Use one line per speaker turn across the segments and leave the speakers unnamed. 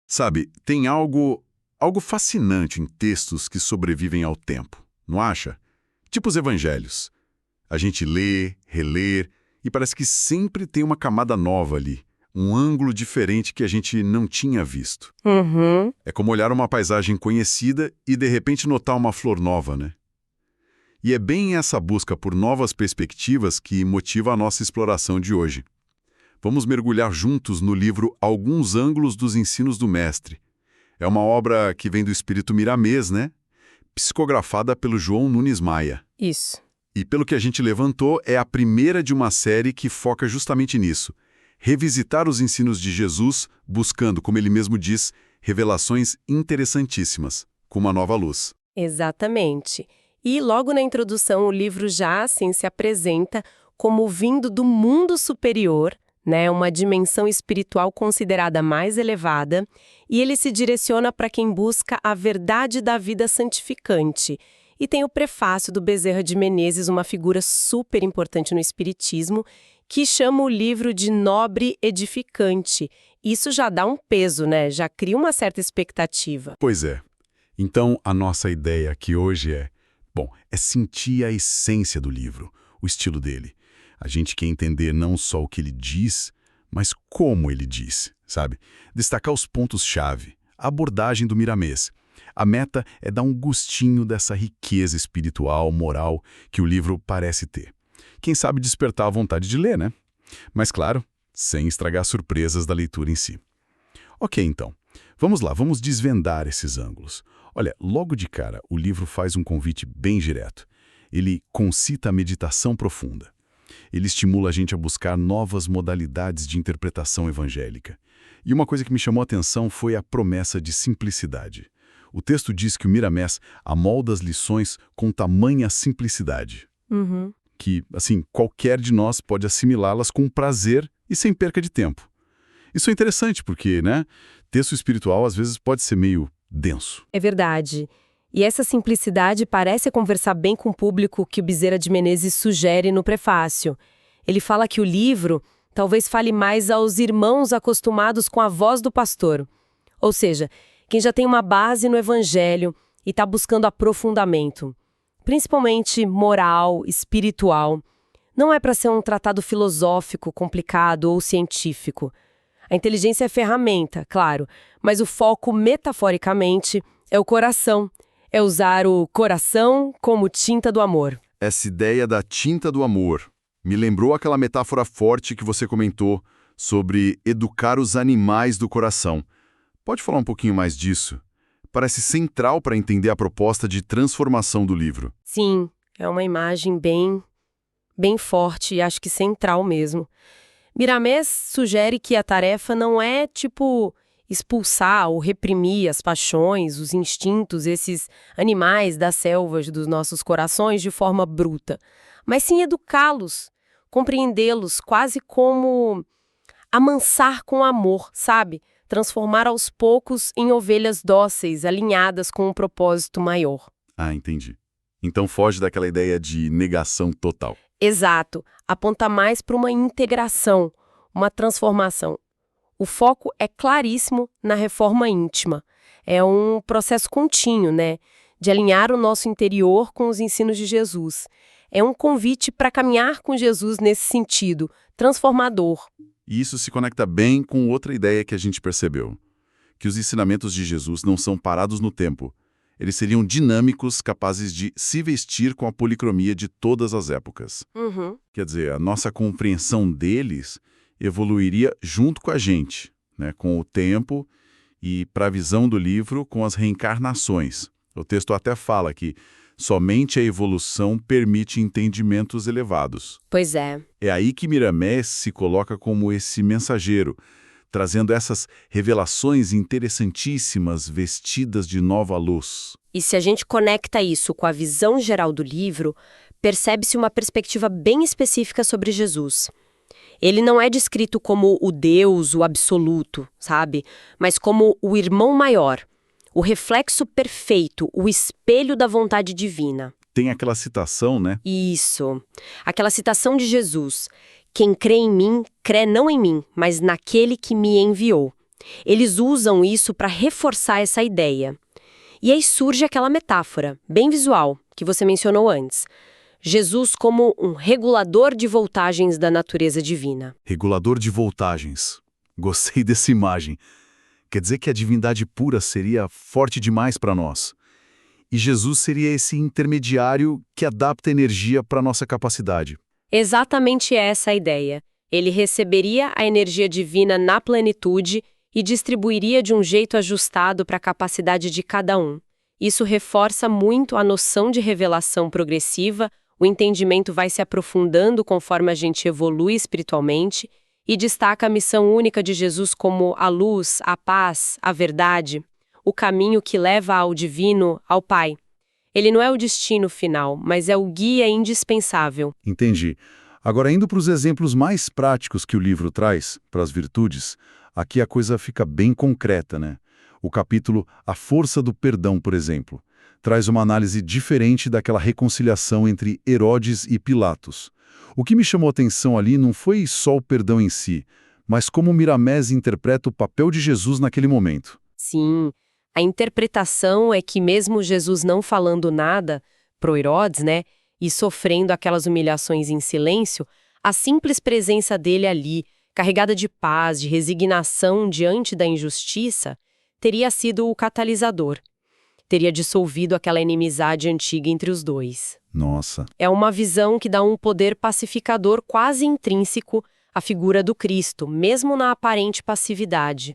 Sabe, tem algo fascinante em textos que sobrevivem ao tempo, não acha? Tipo os evangelhos. A gente lê, relê, e parece que sempre tem uma camada nova ali, um ângulo diferente que a gente não tinha visto.
Uhum.
É como olhar uma paisagem conhecida e de repente notar uma flor nova, né? E é bem essa busca por novas perspectivas que motiva a nossa exploração de hoje. Vamos mergulhar juntos no livro Alguns Ângulos dos Ensinos do Mestre. É uma obra que vem do espírito miramês, né? Psicografada pelo João Nunes Maia.
Isso.
E pelo que a gente levantou, é a primeira de uma série que foca justamente nisso. Revisitar os ensinos de Jesus, buscando, como ele mesmo diz, revelações interessantíssimas, com uma nova luz.
Exatamente. E logo na introdução, o livro já assim se apresenta como vindo do mundo superior, né, uma dimensão espiritual considerada mais elevada, e ele se direciona para quem busca a verdade da vida santificante. E tem o prefácio do Bezerra de Menezes, uma figura super importante no espiritismo, que chama o livro de nobre edificante. Isso já dá um peso, né? Já cria uma certa expectativa.
Pois é. Então, a nossa ideia aqui hoje é sentir a essência do livro, o estilo dele. A gente quer entender não só o que ele diz, mas como ele diz, sabe? Destacar os pontos-chave, a abordagem do Miramês. A meta é dar um gostinho dessa riqueza espiritual, moral, que o livro parece ter. Quem sabe despertar a vontade de ler, né? Mas claro, sem estragar as surpresas da leitura em si. Ok, então. Vamos lá, vamos desvendar esses ângulos. Olha, logo de cara, o livro faz um convite bem direto. Ele concita a meditação profunda. Ele estimula a gente a buscar novas modalidades de interpretação evangélica. E uma coisa que me chamou a atenção foi a promessa de simplicidade. O texto diz que o Miramês amolda as lições com tamanha simplicidade,
Uhum.
que, assim, qualquer de nós pode assimilá-las com prazer e sem perca de tempo. Isso é interessante porque, né, texto espiritual às vezes pode ser meio denso.
É verdade. E essa simplicidade parece conversar bem com o público que o Bezerra de Menezes sugere no prefácio. Ele fala que o livro talvez fale mais aos irmãos acostumados com a voz do pastor. Ou seja, quem já tem uma base no evangelho e está buscando aprofundamento, principalmente moral, espiritual. Não é para ser um tratado filosófico, complicado ou científico. A inteligência é ferramenta, claro, mas o foco, metaforicamente, é o coração. É usar o coração como tinta do amor.
Essa ideia da tinta do amor me lembrou aquela metáfora forte que você comentou sobre educar os animais do coração. Pode falar um pouquinho mais disso? Parece central para entender a proposta de transformação do livro.
Sim, é uma imagem bem forte e acho que central mesmo. Miramês sugere que a tarefa não é, expulsar ou reprimir as paixões, os instintos, esses animais das selvas dos nossos corações de forma bruta, mas sim educá-los, compreendê-los, quase como amansar com amor, sabe? Transformar aos poucos em ovelhas dóceis, alinhadas com um propósito maior.
Ah, entendi. Então foge daquela ideia de negação total.
Exato. Aponta mais para uma integração, uma transformação. O foco é claríssimo na reforma íntima. É um processo contínuo, né? De alinhar o nosso interior com os ensinos de Jesus. É um convite para caminhar com Jesus nesse sentido, transformador.
E isso se conecta bem com outra ideia que a gente percebeu, que os ensinamentos de Jesus não são parados no tempo. Eles seriam dinâmicos, capazes de se vestir com a policromia de todas as épocas.
Uhum.
Quer dizer, a nossa compreensão deles evoluiria junto com a gente, né, com o tempo e, para a visão do livro, com as reencarnações. O texto até fala que somente a evolução permite entendimentos elevados.
Pois é.
É aí que Miramês se coloca como esse mensageiro, trazendo essas revelações interessantíssimas vestidas de nova luz.
E se a gente conecta isso com a visão geral do livro, percebe-se uma perspectiva bem específica sobre Jesus. Ele não é descrito como o Deus, o absoluto, sabe? Mas como o irmão maior, o reflexo perfeito, o espelho da vontade divina.
Tem aquela citação, né?
Isso. Aquela citação de Jesus. Quem crê em mim, crê não em mim, mas naquele que me enviou. Eles usam isso para reforçar essa ideia. E aí surge aquela metáfora, bem visual, que você mencionou antes. Jesus como um regulador de voltagens da natureza divina.
Regulador de voltagens. Gostei dessa imagem. Quer dizer que a divindade pura seria forte demais para nós. E Jesus seria esse intermediário que adapta a energia para a nossa capacidade.
Exatamente essa a ideia. Ele receberia a energia divina na plenitude e distribuiria de um jeito ajustado para a capacidade de cada um. Isso reforça muito a noção de revelação progressiva, o entendimento vai se aprofundando conforme a gente evolui espiritualmente e destaca a missão única de Jesus como a luz, a paz, a verdade, o caminho que leva ao divino, ao Pai. Ele não é o destino final, mas é o guia indispensável.
Entendi. Agora, indo para os exemplos mais práticos que o livro traz, para as virtudes, aqui a coisa fica bem concreta, né? O capítulo A Força do Perdão, por exemplo, traz uma análise diferente daquela reconciliação entre Herodes e Pilatos. O que me chamou a atenção ali não foi só o perdão em si, mas como Miramés interpreta o papel de Jesus naquele momento.
Sim, a interpretação é que mesmo Jesus não falando nada pro Herodes, né, e sofrendo aquelas humilhações em silêncio, a simples presença dele ali, carregada de paz, de resignação diante da injustiça, teria sido o catalisador. Teria dissolvido aquela inimizade antiga entre os dois.
Nossa.
É uma visão que dá um poder pacificador quase intrínseco à figura do Cristo, mesmo na aparente passividade.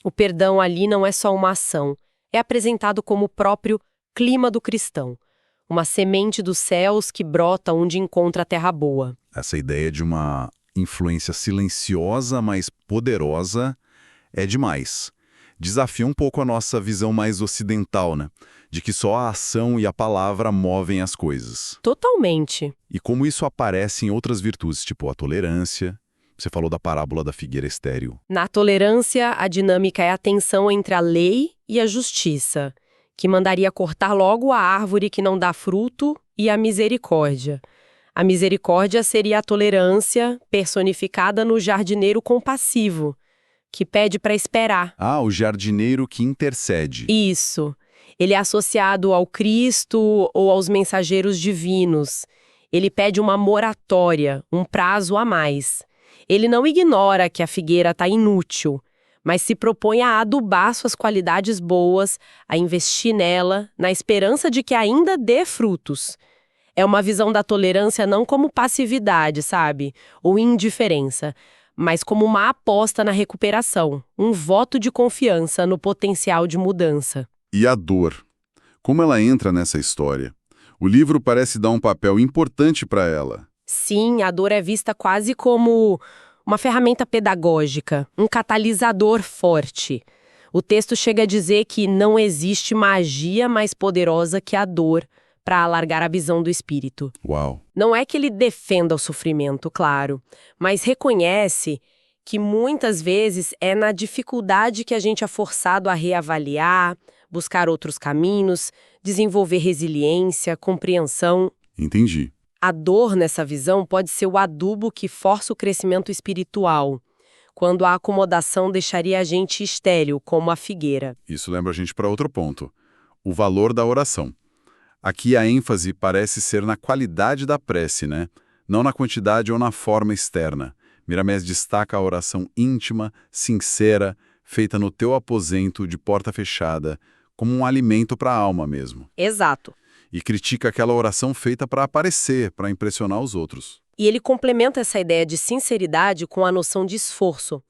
O perdão ali não é só uma ação, é apresentado como o próprio clima do cristão, uma semente dos céus que brota onde encontra a terra boa.
Essa ideia de uma influência silenciosa, mas poderosa, é demais. Desafia um pouco a nossa visão mais ocidental, né? De que só a ação e a palavra movem as coisas.
Totalmente.
E como isso aparece em outras virtudes, tipo a tolerância. Você falou da parábola da figueira estéril.
Na tolerância, a dinâmica é a tensão entre a lei e a justiça, que mandaria cortar logo a árvore que não dá fruto e a misericórdia. A misericórdia seria a tolerância personificada no jardineiro compassivo, que pede para esperar.
Ah, o jardineiro que intercede.
Isso. Ele é associado ao Cristo ou aos mensageiros divinos. Ele pede uma moratória, um prazo a mais. Ele não ignora que a figueira está inútil, mas se propõe a adubar suas qualidades boas, a investir nela, na esperança de que ainda dê frutos. É uma visão da tolerância não como passividade, sabe? Ou indiferença, mas como uma aposta na recuperação, um voto de confiança no potencial de mudança.
E a dor. Como ela entra nessa história? O livro parece dar um papel importante para ela.
Sim, a dor é vista quase como uma ferramenta pedagógica, um catalisador forte. O texto chega a dizer que não existe magia mais poderosa que a dor para alargar a visão do espírito.
Uau!
Não é que ele defenda o sofrimento, claro, mas reconhece que muitas vezes é na dificuldade que a gente é forçado a reavaliar, buscar outros caminhos, desenvolver resiliência, compreensão.
Entendi.
A dor nessa visão pode ser o adubo que força o crescimento espiritual, quando a acomodação deixaria a gente estéril, como a figueira.
Isso lembra a gente para outro ponto. O valor da oração. Aqui a ênfase parece ser na qualidade da prece, né? Não na quantidade ou na forma externa. Miramés destaca a oração íntima, sincera, feita no teu aposento de porta fechada, como um alimento para a alma mesmo.
Exato.
E critica aquela oração feita para aparecer, para impressionar os outros.
E ele complementa essa ideia de sinceridade com a noção de esforço.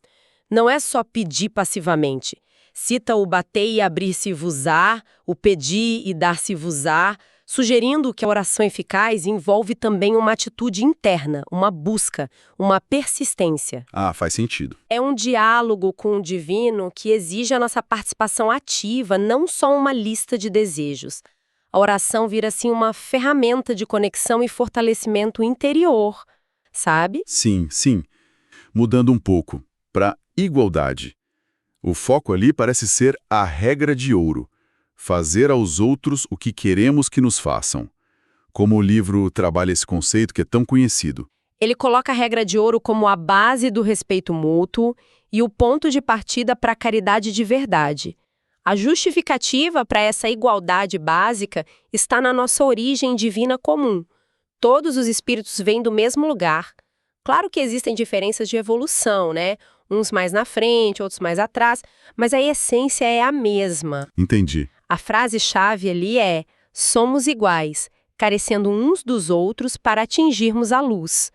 Não é só pedir passivamente. Cita o bater e abrir-se-vos-á, o pedir e dar-se-vos-á, sugerindo que a oração eficaz envolve também uma atitude interna, uma busca, uma persistência.
Ah, faz sentido.
É um diálogo com o divino que exige a nossa participação ativa, não só uma lista de desejos. A oração vira, assim, uma ferramenta de conexão e fortalecimento interior, sabe?
Sim, sim. Mudando um pouco para igualdade. O foco ali parece ser a regra de ouro. Fazer aos outros o que queremos que nos façam. Como o livro trabalha esse conceito que é tão conhecido.
Ele coloca a regra de ouro como a base do respeito mútuo e o ponto de partida para a caridade de verdade. A justificativa para essa igualdade básica está na nossa origem divina comum. Todos os espíritos vêm do mesmo lugar. Claro que existem diferenças de evolução, né? Uns mais na frente, outros mais atrás, mas a essência é a mesma.
Entendi.
A frase-chave ali é: somos iguais, carecendo uns dos outros para atingirmos a luz.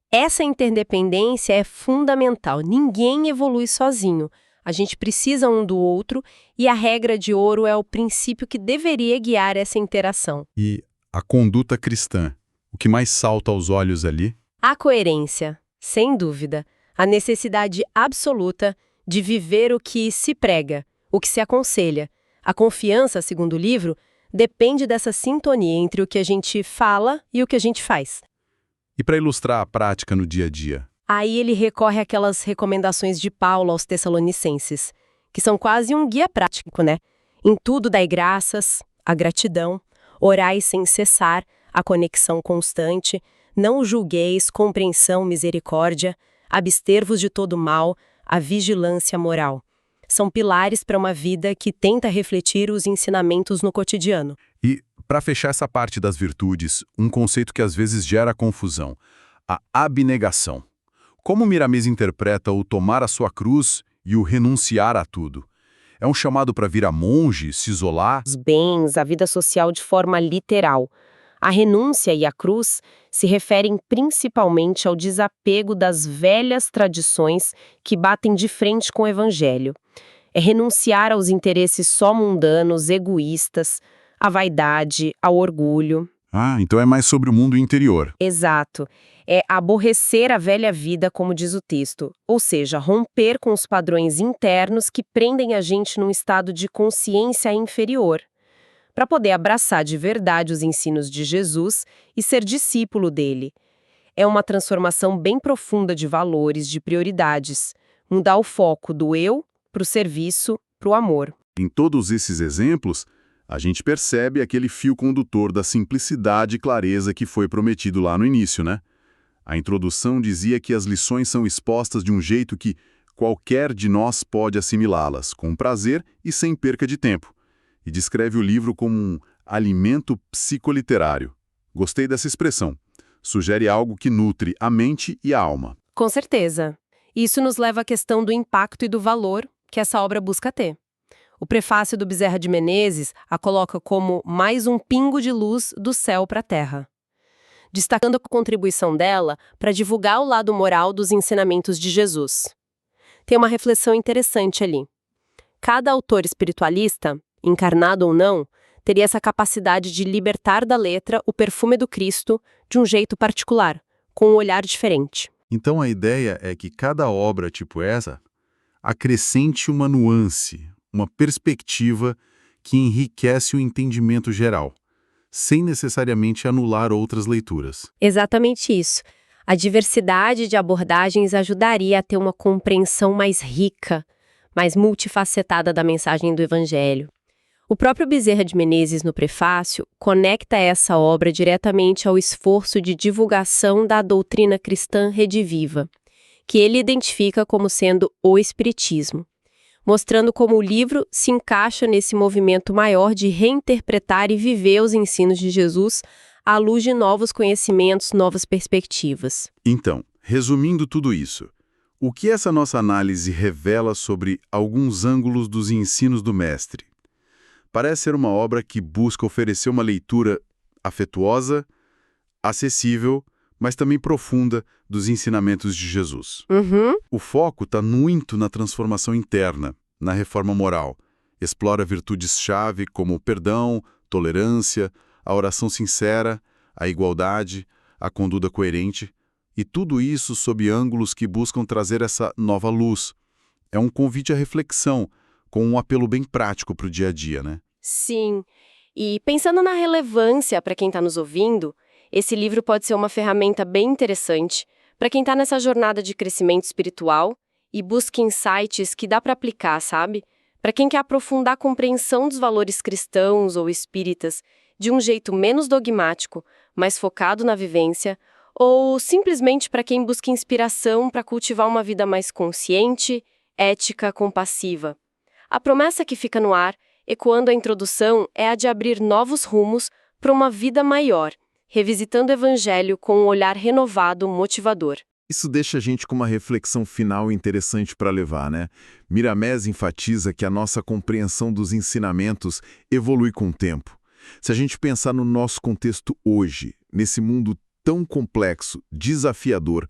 Essa interdependência é fundamental. Ninguém evolui sozinho. A gente precisa um do outro e a regra de ouro é o princípio que deveria guiar essa interação.
E a conduta cristã, o que mais salta aos olhos ali?
A coerência, sem dúvida. A necessidade absoluta de viver o que se prega, o que se aconselha. A confiança, segundo o livro, depende dessa sintonia entre o que a gente fala e o que a gente faz.
E para ilustrar a prática no dia a dia?
Aí ele recorre àquelas recomendações de Paulo aos Tessalonicenses, que são quase um guia prático, né? Em tudo dai graças, a gratidão, orai sem cessar, a conexão constante, não julgueis, compreensão, misericórdia, abster-vos de todo mal, a vigilância moral. São pilares para uma vida que tenta refletir os ensinamentos no cotidiano.
E, para fechar essa parte das virtudes, um conceito que às vezes gera confusão: a abnegação. Como Miramês interpreta o tomar a sua cruz e o renunciar a tudo? É um chamado para virar monge, se isolar?
Os bens, a vida social de forma literal. A renúncia e a cruz se referem principalmente ao desapego das velhas tradições que batem de frente com o Evangelho. É renunciar aos interesses só mundanos, egoístas, à vaidade, ao orgulho.
Ah, então é mais sobre o mundo interior.
Exato. É aborrecer a velha vida, como diz o texto, ou seja, romper com os padrões internos que prendem a gente num estado de consciência inferior, para poder abraçar de verdade os ensinos de Jesus e ser discípulo dele. É uma transformação bem profunda de valores, de prioridades, mudar o foco do eu para o serviço, para o amor.
Em todos esses exemplos, a gente percebe aquele fio condutor da simplicidade e clareza que foi prometido lá no início, né? A introdução dizia que as lições são expostas de um jeito que qualquer de nós pode assimilá-las, com prazer e sem perca de tempo. E descreve o livro como um alimento psicoliterário. Gostei dessa expressão. Sugere algo que nutre a mente e a alma.
Com certeza. Isso nos leva à questão do impacto e do valor que essa obra busca ter. O prefácio do Bezerra de Menezes a coloca como mais um pingo de luz do céu para a terra, destacando a contribuição dela para divulgar o lado moral dos ensinamentos de Jesus. Tem uma reflexão interessante ali. Cada autor espiritualista, encarnado ou não, teria essa capacidade de libertar da letra o perfume do Cristo de um jeito particular, com um olhar diferente.
Então a ideia é que cada obra tipo essa acrescente uma nuance, uma perspectiva que enriquece o entendimento geral, sem necessariamente anular outras leituras.
Exatamente isso. A diversidade de abordagens ajudaria a ter uma compreensão mais rica, mais multifacetada da mensagem do Evangelho. O próprio Bezerra de Menezes, no prefácio, conecta essa obra diretamente ao esforço de divulgação da doutrina cristã rediviva, que ele identifica como sendo o Espiritismo, mostrando como o livro se encaixa nesse movimento maior de reinterpretar e viver os ensinos de Jesus à luz de novos conhecimentos, novas perspectivas.
Então, resumindo tudo isso, o que essa nossa análise revela sobre alguns ângulos dos ensinos do Mestre? Parece ser uma obra que busca oferecer uma leitura afetuosa, acessível, mas também profunda dos ensinamentos de Jesus. O foco está muito na transformação interna, na reforma moral. Explora virtudes-chave como o perdão, tolerância, a oração sincera, a igualdade, a conduta coerente, e tudo isso sob ângulos que buscam trazer essa nova luz. É um convite à reflexão, com um apelo bem prático para o dia a dia, né?
Sim. E pensando na relevância para quem está nos ouvindo, esse livro pode ser uma ferramenta bem interessante para quem está nessa jornada de crescimento espiritual e busca insights que dá para aplicar, sabe? Para quem quer aprofundar a compreensão dos valores cristãos ou espíritas de um jeito menos dogmático, mais focado na vivência, ou simplesmente para quem busca inspiração para cultivar uma vida mais consciente, ética, compassiva. A promessa que fica no ar, ecoando a introdução, é a de abrir novos rumos para uma vida maior, revisitando o Evangelho com um olhar renovado, motivador.
Isso deixa a gente com uma reflexão final interessante para levar, né? Miramés enfatiza que a nossa compreensão dos ensinamentos evolui com o tempo. Se a gente pensar no nosso contexto hoje, nesse mundo tão complexo, desafiador,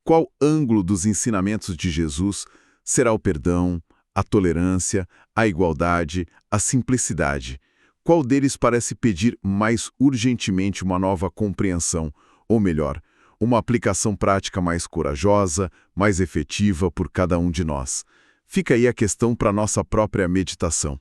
qual ângulo dos ensinamentos de Jesus será o perdão, a tolerância, a igualdade, a simplicidade? Qual deles parece pedir mais urgentemente uma nova compreensão, ou melhor, uma aplicação prática mais corajosa, mais efetiva por cada um de nós? Fica aí a questão para nossa própria meditação.